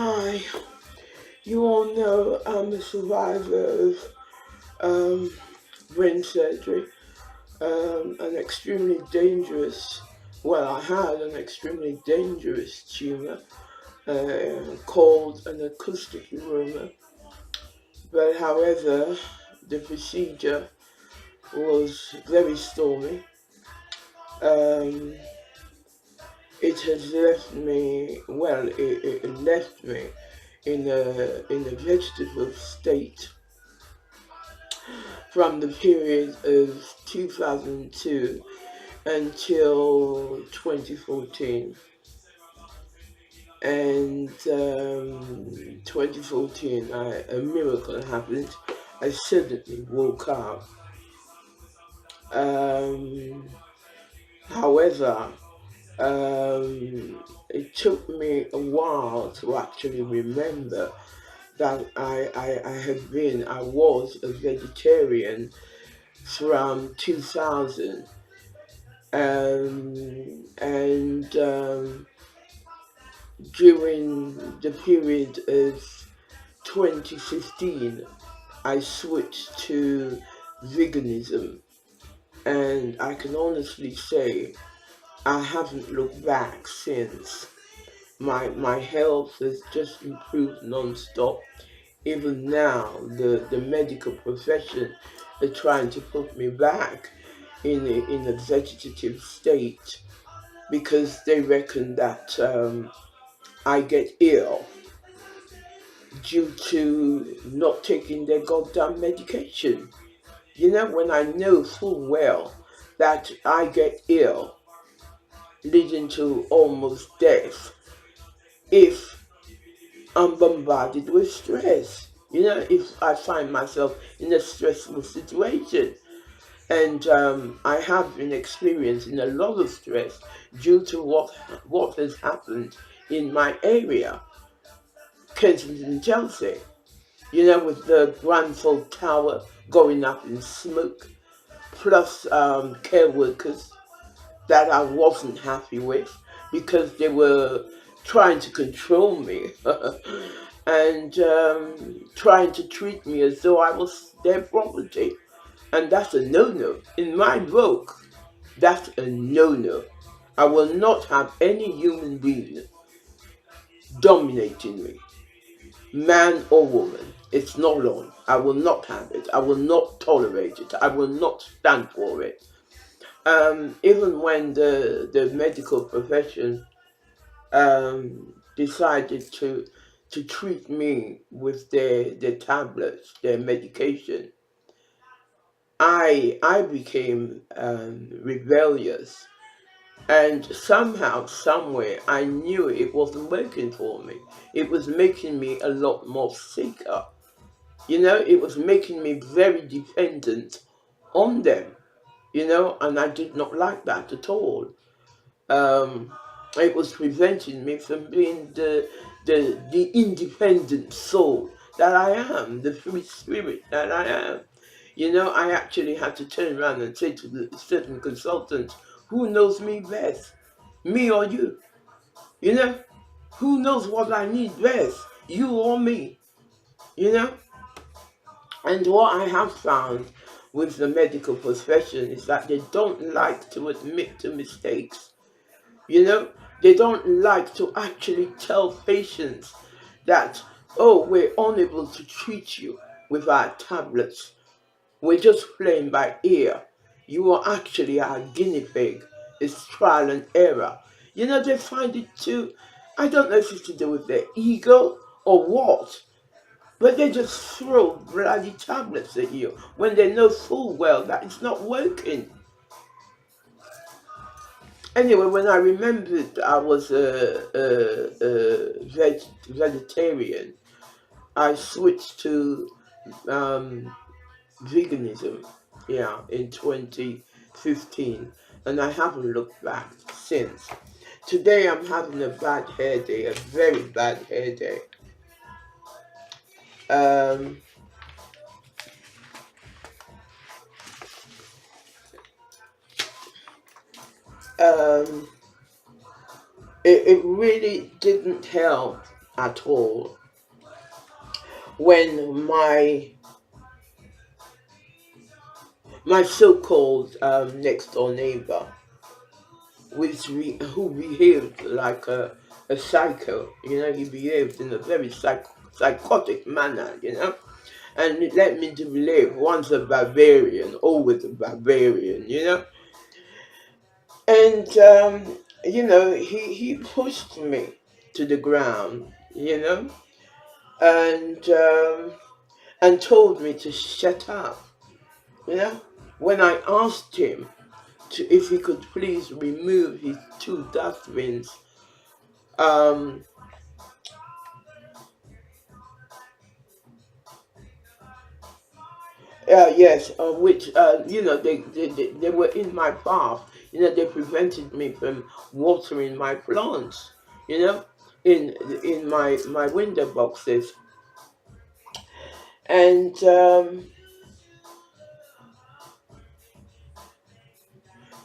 Hi, you all know I'm a survivor of um, brain surgery, an extremely dangerous, well, I had an extremely dangerous tumor called an acoustic neuroma. But however, the procedure was very stormy. Um, it has left me, well, it left me in a vegetative state from the period of 2002 until 2014. And 2014, a miracle happened. I suddenly woke up. Um, However, it took me a while to actually remember that I was a vegetarian from 2000, and during the period of 2015 I switched to veganism, and I can honestly say I haven't looked back since. My health has just improved non-stop. Even now, the medical profession are trying to put me back in a vegetative state because they reckon that I get ill due to not taking their goddamn medication. You know, when I know full well that I get ill, leading to almost death if I'm bombarded with stress. You know, if I find myself in a stressful situation. And I have been experiencing a lot of stress due to what has happened in my area, Kensington, Chelsea. You know, with the Grenfell Tower going up in smoke, plus care workers that I wasn't happy with because they were trying to control me and trying to treat me as though I was their property. And that's a no-no. In my book, that's a no-no. I will not have any human being dominating me, man or woman. It's not on. I will not have it. I will not tolerate it. I will not stand for it. Even when the medical profession decided to treat me with their tablets, their medication, I became rebellious, and somehow, somewhere, I knew it wasn't working for me. It was making me a lot more sicker. You know, it was making me very dependent on them. You know, and I did not like that at all. Um, it was preventing me from being the independent soul that I am, the free spirit that I am. You know, I actually had to turn around and say to the certain consultants, who knows me best, me or you? You know, who knows what I need best, you or me? You know, and what I have found with the medical profession is that they don't like to admit to mistakes. You know, they don't like to actually tell patients that, oh, we're unable to treat you with our tablets. We're just playing by ear. You are actually our guinea pig. It's trial and error. You know, they find it too. I don't know if it's to do with their ego or what, but they just throw bloody tablets at you when they know full well that it's not working. Anyway, when I remembered I was a vegetarian, I switched to um, veganism, yeah, in 2015, and I haven't looked back since. Today I'm having a bad hair day, a very bad hair day. Um, um, it really didn't help at all when my so-called next door neighbor, who behaved like a psycho. He behaved in a very psychotic manner. And it led me to believe once a barbarian, always a barbarian. And he pushed me to the ground, and told me to shut up. You know, when I asked him if he could please remove his two dustbins, um, yes, which they were in my path. They prevented me from watering my plants. You know, in my window boxes, and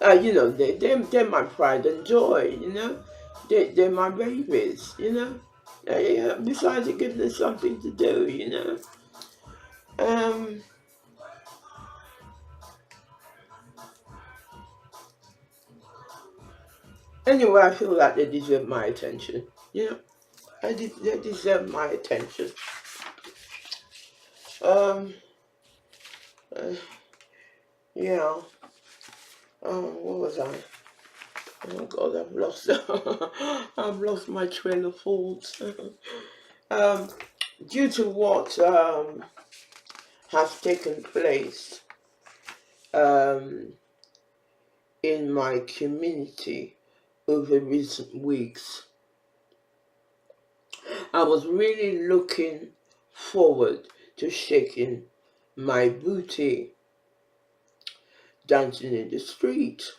they're my pride and joy. They're my babies. Yeah, besides, it gives them something to do. Um. Anyway, I feel like they deserve my attention. They deserve my attention. Um. Uh, yeah. What was I? Oh God, I've lost. I've lost my train of thought. um, Due to what has taken place um in my community over recent weeks, I was really looking forward to shaking my booty dancing in the street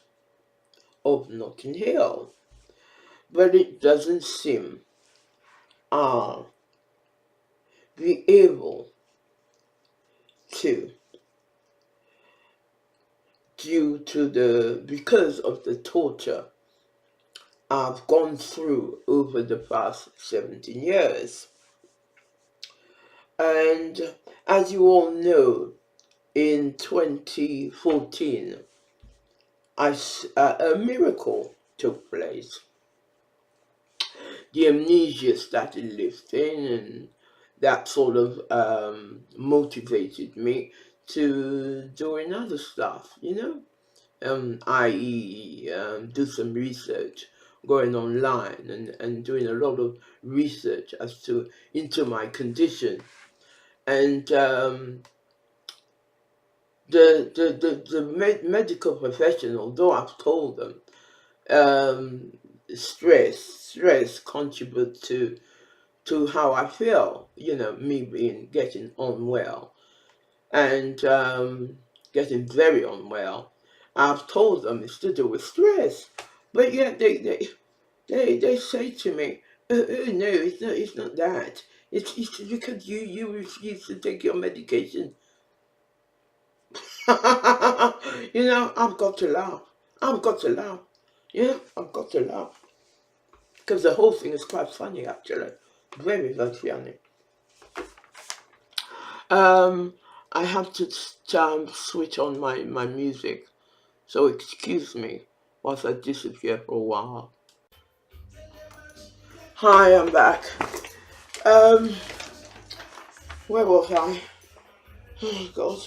of Notting Hill, but it doesn't seem I'll be able to, because of the torture I've gone through over the past 17 years. And as you all know, in 2014, a miracle took place. The amnesia started lifting, and that sort of motivated me to doing other stuff, i.e., do some research, going online and doing a lot of research into my condition. And the medical professional, though I've told them, um, stress contributes to how I feel. Me getting unwell and getting very unwell. I've told them it's to do with stress, but yet they say to me, no, it's not that. It's because you refuse to take your medication. I've got to laugh. I've got to laugh. Yeah, I've got to laugh. Because the whole thing is quite funny, actually. Very, very funny. Um, I have to switch on my music. So excuse me whilst I disappear for a while. Hi, I'm back. Um, where was I? Oh, God.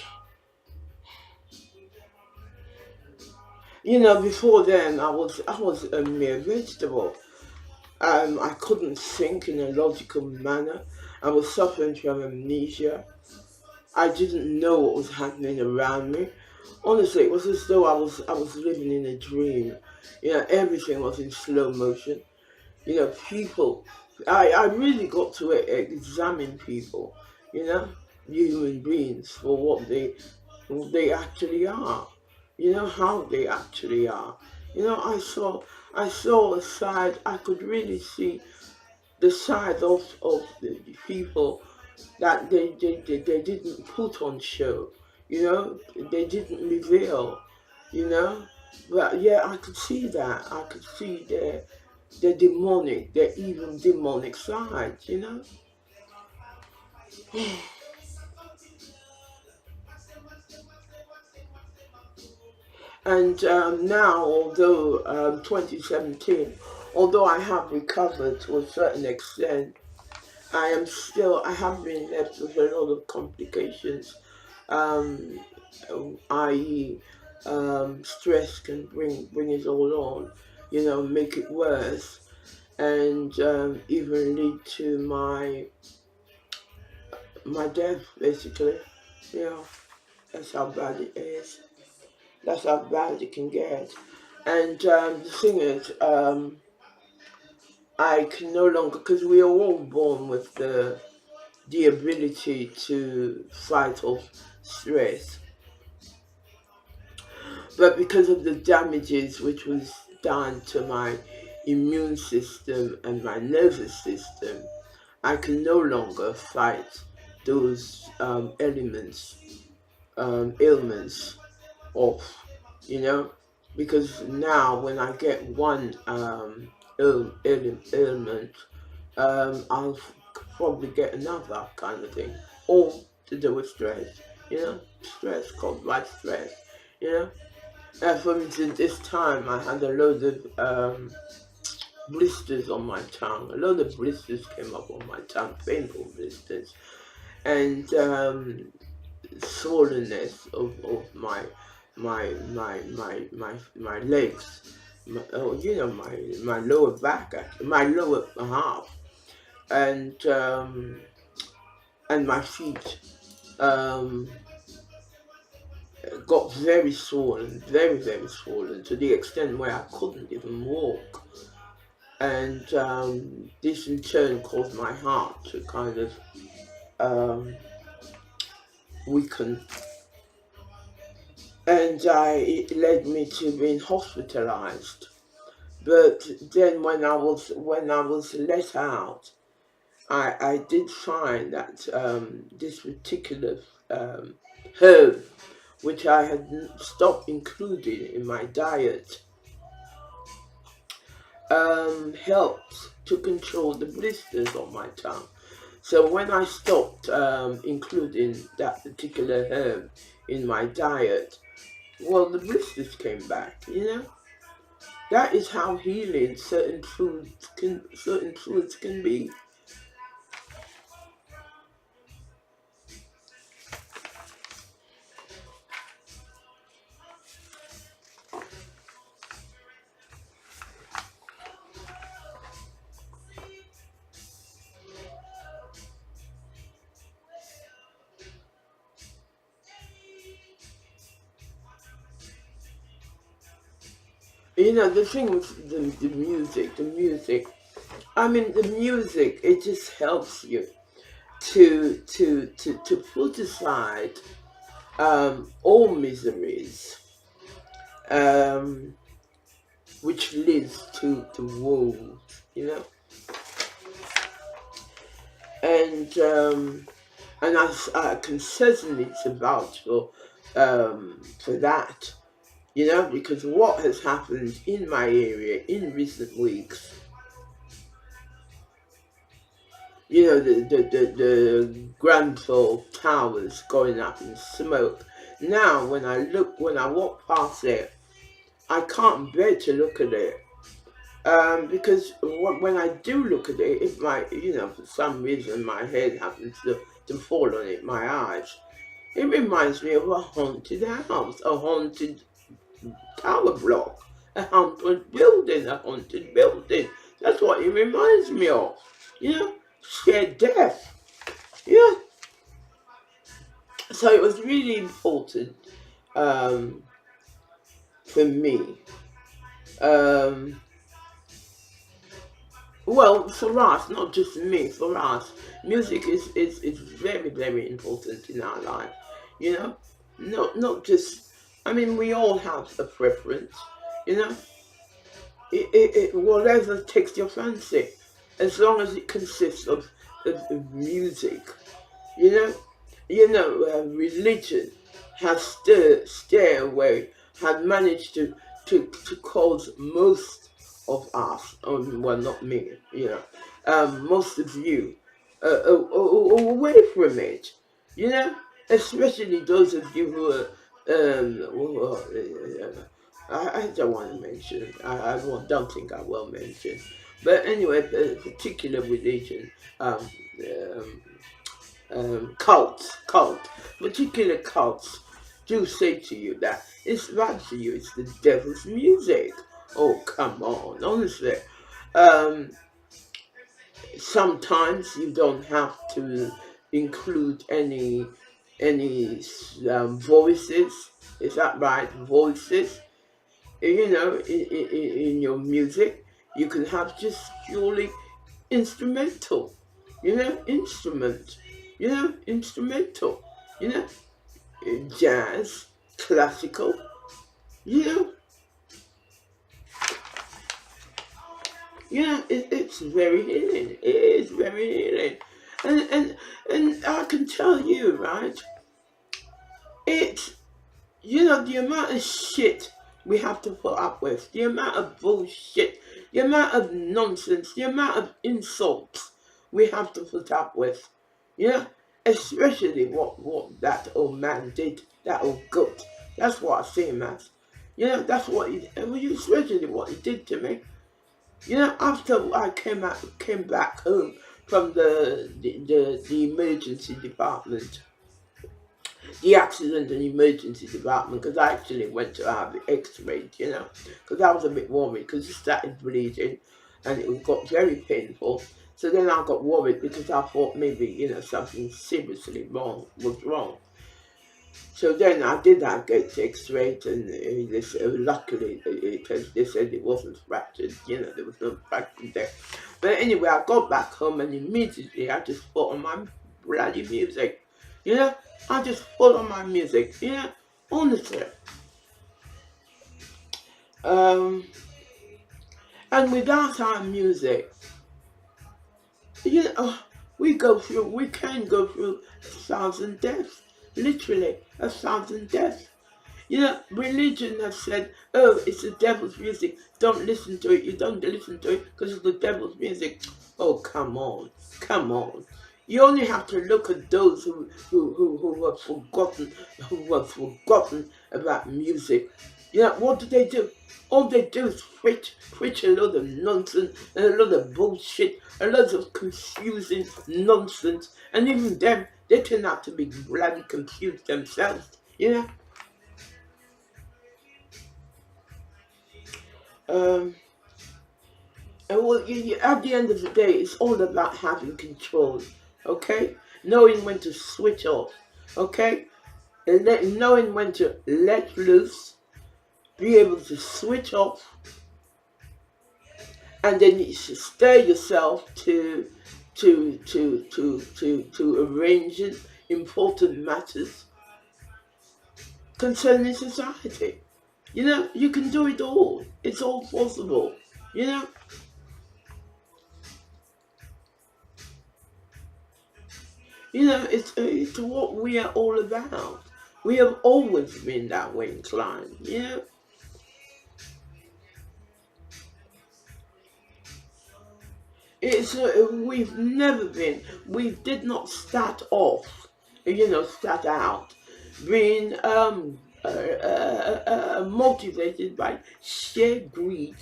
Before then, I was a mere vegetable. I couldn't think in a logical manner. I was suffering from amnesia. I didn't know what was happening around me. Honestly, it was as though I was living in a dream. Everything was in slow motion. People. I really got to examine people. You know, human beings for what they actually are. How they actually are. I saw a side. I could really see the side of the people that they didn't put on show, they didn't reveal, you know. But yeah, I could see that. I could see there. the demonic, the even demonic side, And now, although 2017, although I have recovered to a certain extent, I have been left with a lot of complications, um, i.e., stress can bring it all on, make it worse, and even lead to my death, basically. Yeah, that's how bad it is. That's how bad it can get. And the thing is, I can no longer, because we are all born with the ability to fight off stress, but because of the damages which was done to my immune system and my nervous system, I can no longer fight those ailments off, you know, because now when I get one ailment, I'll probably get another kind of thing, all to do with stress, stress caused by stress, you know. For instance, this time I had a load of blisters on my tongue. A lot of blisters came up on my tongue, painful blisters, and swollenness of my legs, my lower back, actually, my lower half, and my feet um, got very swollen, very very swollen, to the extent where I couldn't even walk, and this in turn caused my heart to kind of weaken, and it led me to being hospitalized. But then when I was let out, I did find that this particular um, herb, which I had stopped including in my diet, helped to control the blisters on my tongue. So when I stopped including that particular herb in my diet, well, the blisters came back. That is how healing certain foods can be. The thing with the music, I mean, the music, it just helps you to put aside all miseries, um, which leads to wounds, and I can certainly vouch for that, because what has happened in my area in recent weeks, the Grenfell Towers going up in smoke. Now, when I walk past it, I can't bear to look at it. Because when I do look at it, if for some reason my head happens to fall on it, my eyes, it reminds me of a haunted house, a haunted tower block, a haunted building. That's what it reminds me of. Scared death. Yeah. So it was really important um, for me. Um, well, for us, not just me, for us, music is very, very important in our life. You know, not just. I mean, we all have a preference. You know, whatever takes your fancy, as long as it consists of music. You know, religion has stay away, has managed to cause most of us, well, not me, most of you, away from it, you know, especially those of you who are, I don't want to mention, don't think I will mention, but anyway, particular religion, um, um, particular cults do say to you that it's bad for you, it's the devil's music. Oh, come on, honestly. Um, Sometimes you don't have to include any voices. Is that right? Voices. In your music, you can have just purely instrumental. Instrument. Instrumental. You know, jazz, classical. You know, it's very healing. It is very healing, and I can tell you, right? It's the amount of shit we have to put up with, the amount of bullshit, the amount of nonsense, the amount of insults we have to put up with. You know, especially what that old man did, that old goat. That's what I see him as. That's what especially what he did to me. After I came back home from the emergency department, the accident and emergency department, because I actually went to have it x-rayed, because I was a bit worried because it started bleeding and it got very painful. So then I got worried because I thought maybe, something seriously wrong was wrong. So then I did that get x-rayed, and luckily they said it wasn't fractured, there was no fracture there. But anyway, I got back home and immediately I just put on my bloody music. I just put on my music, honestly. And without our music, we can go through 1,000 deaths, literally 1,000 deaths. Religion has said, oh, it's the devil's music, don't listen to it, you don't listen to it because it's the devil's music. Oh, come on. You only have to look at those who have forgotten about music. What do? All they do is preach a lot of nonsense and a lot of bullshit, a lot of confusing nonsense, and even them, they turn out to be bloody confused themselves. And at the end of the day, it's all about having control, okay? Knowing when to switch off, okay? And knowing when to let loose, be able to switch off, and then you should stir yourself to arranging important matters concerning society. You can do it all. It's all possible. It's what we are all about. We have always been that way inclined, We've never been, we did not start off, start out being motivated by sheer greed,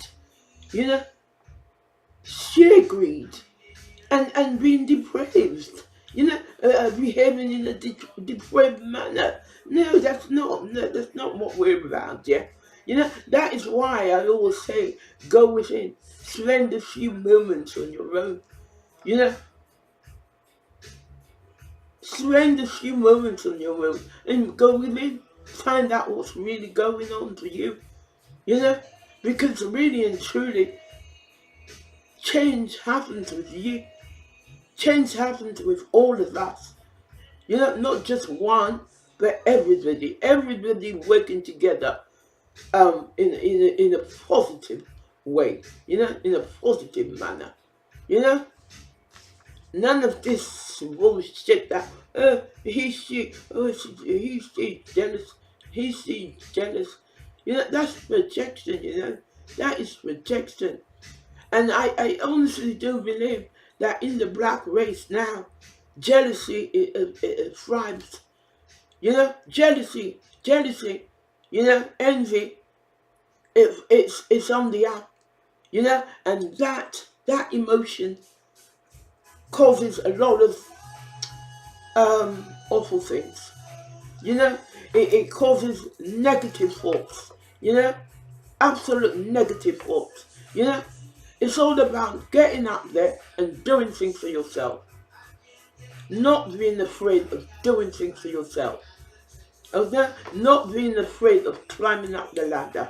sheer greed, and being depraved, behaving in a depraved manner. No, that's not what we're about, yeah. That is why I always say, go within, spend a few moments on your own, spend a few moments on your own and go within, find out what's really going on for you, because really and truly, change happens with you. Change happens with all of us. Not just one, but everybody working together in a positive way, in a positive manner. None of this bullshit that he's jealous, she's jealous. That's rejection. That is rejection. And I honestly do believe that in the black race now, jealousy it thrives. Jealousy, envy, it's on the up, and that emotion causes a lot of awful things. You know, it causes negative thoughts. You know, absolute negative thoughts. You know, it's all about getting up there and doing things for yourself, not being afraid of doing things for yourself. Okay, not being afraid of climbing up the ladder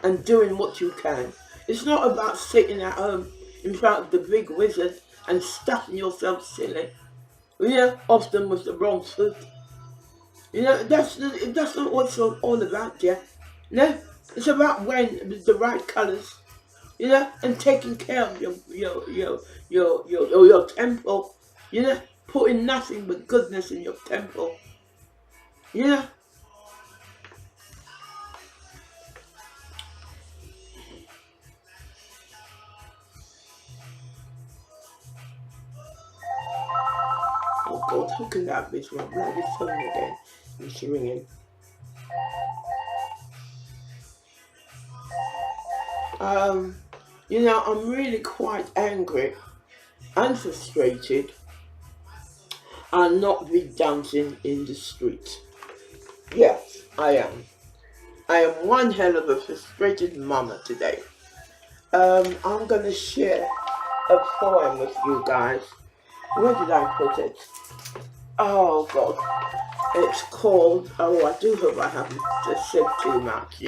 and doing what you can. It's not about sitting at home in front of the big wizard and stuffing yourself silly. Often with the wrong food. That's not what it's all about, yeah. No, it's about wearing the right colours, and taking care of your temple, putting nothing but goodness in your temple, you know. Oh God, who can that be? My bloody phone again. It's ringing. Um, I'm really quite angry and frustrated. I'll not be dancing in the street. Yes, I am. I am one hell of a frustrated mama today. I'm gonna share a poem with you guys. Where did I put it? Oh God, it's called. Oh, I do hope I haven't just said too much.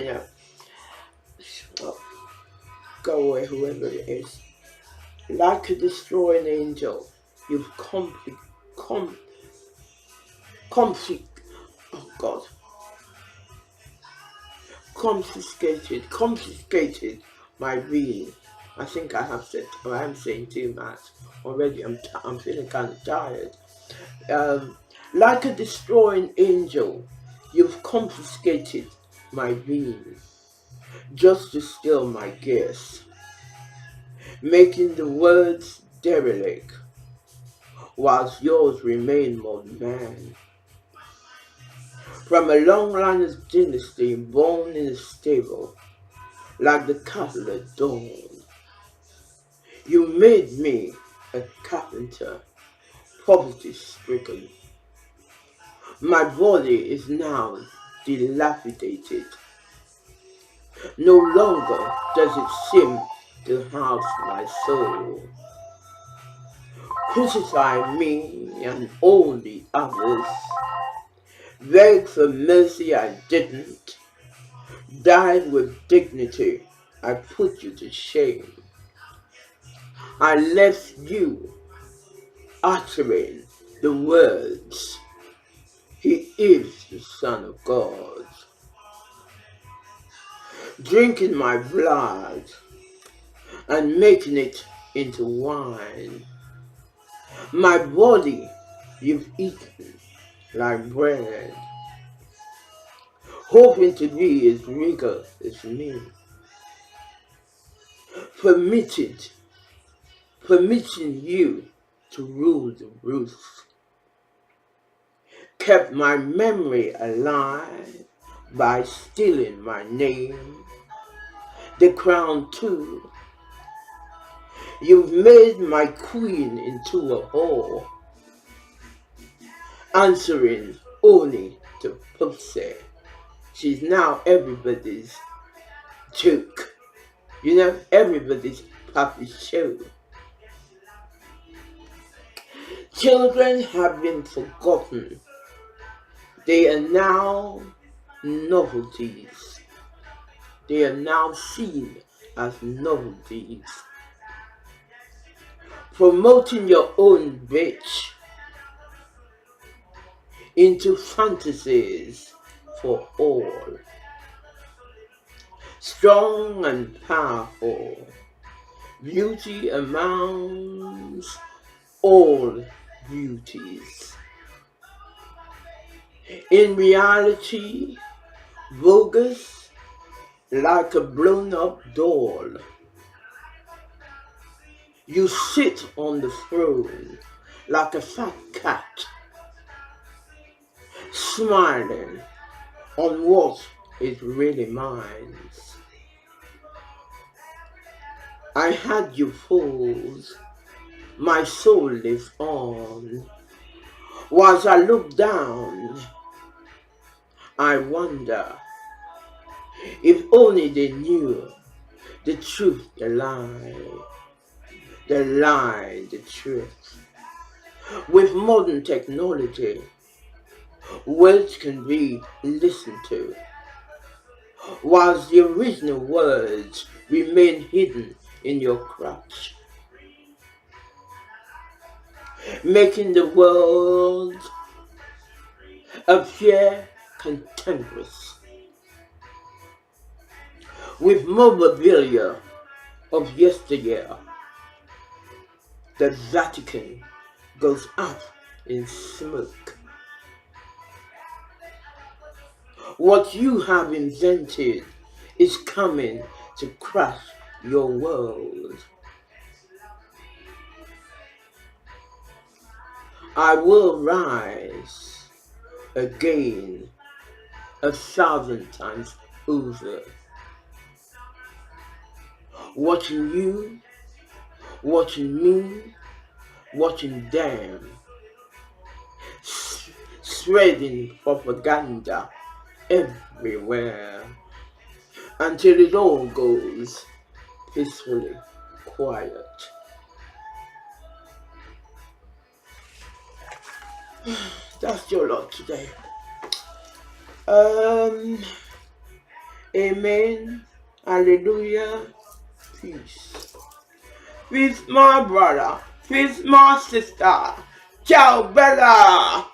Well, go away, whoever it is. Like a destroying angel, you've com, conflict. Oh God, confiscated my being. I think I have said, or I am saying too much already. I'm feeling kind of tired. Um, like a destroying angel, you've confiscated my being just to steal my gifts, making the words derelict, whilst yours remain more man. From a long line of dynasty born in a stable, like the cattle at dawn, you made me a carpenter, poverty-stricken. My body is now dilapidated. No longer does it seem to house my soul. Crucify me and all the others. Beg for mercy I didn't. Died with dignity. I put you to shame. I left you uttering the words, He is the Son of God. Drinking my blood and making it into wine. My body you've eaten like bread, hoping to be as regal as me. Permitting you to rule the roost. Kept my memory alive by stealing my name. The crown too. You've made my queen into a whore, answering only to Pussy. She's now everybody's joke. Everybody's puppy show. Children have been forgotten. They are now novelties. They are now seen as novelties. Promoting your own bitch into fantasies for all. Strong and powerful. Beauty amounts all beauties. In reality, bogus like a blown up doll. You sit on the throne like a fat cat, smiling on what is really mine. I had you fools, my soul lives on. Whilst I look down, I wonder if only they knew the truth, the truth. With modern technology, words can be listened to, whilst the original words remain hidden in your crotch, making the world appear cantankerous. With memorabilia of yesteryear, the Vatican goes up in smoke. What you have invented is coming to crush your world. I will rise again 1,000 times over. Watching you, watching me, watching them, spreading propaganda everywhere until it all goes peacefully quiet. That's your lot today. Amen. Hallelujah. Peace. Peace, my brother. Peace, my sister. Ciao, Bella.